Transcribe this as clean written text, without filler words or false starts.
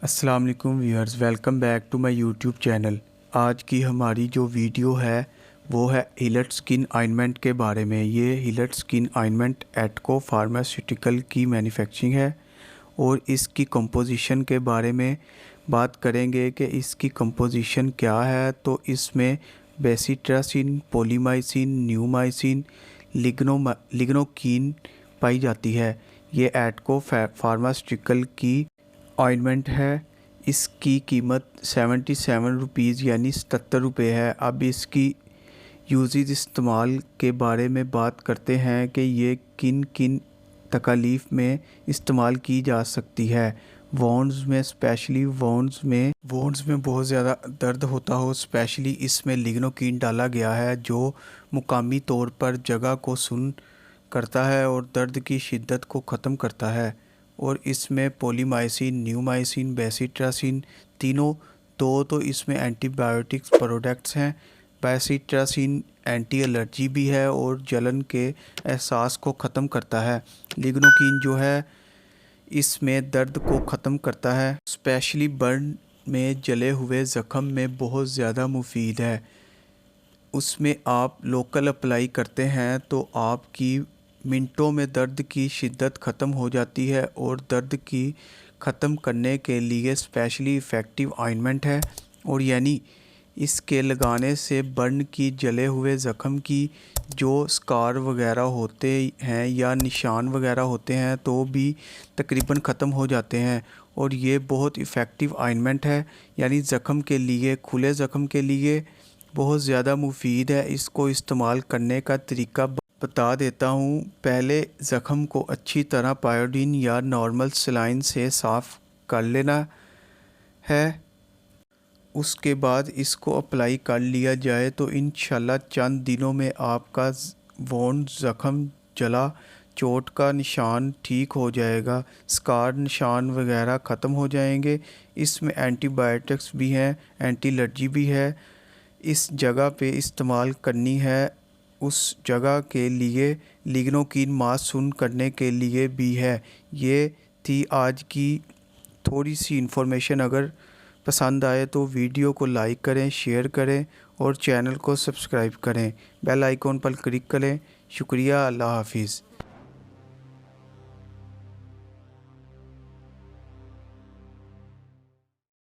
السلام علیکم viewers, welcome back to my YouTube channel. آج کی ہماری جو ویڈیو ہے وہ ہے ہیلٹ سکن آئنمنٹ کے بارے میں۔ یہ ہیلٹ سکن آئنمنٹ ایٹکو فارماسیوٹیکل کی مینوفیکچرنگ ہے اور اس کی کمپوزیشن کے بارے میں بات کریں گے کہ اس کی کمپوزیشن کیا ہے۔ تو اس میں بیسیٹراسین، پولیمائسین، نیومائسین، لگنوکین پائی جاتی ہے۔ یہ ایٹکو فارماسیوٹیکل کی آئنمنٹ ہے۔ اس کی قیمت 77 روپیز یعنی 77 روپے ہے۔ اب اس کی یوزز استعمال کے بارے میں بات کرتے ہیں کہ یہ کن کن تکالیف میں استعمال کی جا سکتی ہے۔ وونڈز میں اسپیشلی وونڈز میں بہت زیادہ درد ہوتا ہو، اسپیشلی اس میں لگنوکین ڈالا گیا ہے جو مقامی طور پر جگہ کو سن کرتا ہے اور درد کی شدت کو ختم کرتا ہے۔ اور اس میں پولیمائسین، نیومائسین، بیسیٹراسین تینوں تو اس میں اینٹی بائیوٹکس پروڈکٹس ہیں۔ بیسیٹراسین اینٹی الرجی بھی ہے اور جلن کے احساس کو ختم کرتا ہے۔ لگنوکین جو ہے اس میں درد کو ختم کرتا ہے، اسپیشلی برن میں جلے ہوئے زخم میں بہت زیادہ مفید ہے۔ اس میں آپ لوکل اپلائی کرتے ہیں تو آپ کی منٹوں میں درد کی شدت ختم ہو جاتی ہے اور درد کی ختم کرنے کے لیے اسپیشلی افیکٹو آئنمنٹ ہے۔ اور یعنی اس کے لگانے سے برن کی جلے ہوئے زخم کی جو سکار وغیرہ ہوتے ہیں یا نشان وغیرہ ہوتے ہیں تو بھی تقریباً ختم ہو جاتے ہیں۔ اور یہ بہت افیکٹو آئنمنٹ ہے، یعنی زخم کے لیے، کھلے زخم کے لیے بہت زیادہ مفید ہے۔ اس کو استعمال کرنے کا طریقہ بتا دیتا ہوں۔ پہلے زخم کو اچھی طرح پائیوڈین یا نارمل سلائن سے صاف کر لینا ہے۔ اس کے بعد اس کو اپلائی کر لیا جائے تو انشاءاللہ چند دنوں میں آپ کا وونڈ، زخم، جلا، چوٹ کا نشان ٹھیک ہو جائے گا، سکار نشان وغیرہ ختم ہو جائیں گے۔ اس میں اینٹی بائیوٹکس بھی ہیں، اینٹی الرجی بھی ہے۔ اس جگہ پہ استعمال کرنی ہے، اس جگہ کے لیے لگنوکین ماس سن کرنے کے لیے بھی ہے۔ یہ تھی آج کی تھوڑی سی انفارمیشن۔ اگر پسند آئے تو ویڈیو کو لائک کریں، شیئر کریں اور چینل کو سبسکرائب کریں، بیل آئیکن پر کلک کریں۔ شکریہ، اللہ حافظ۔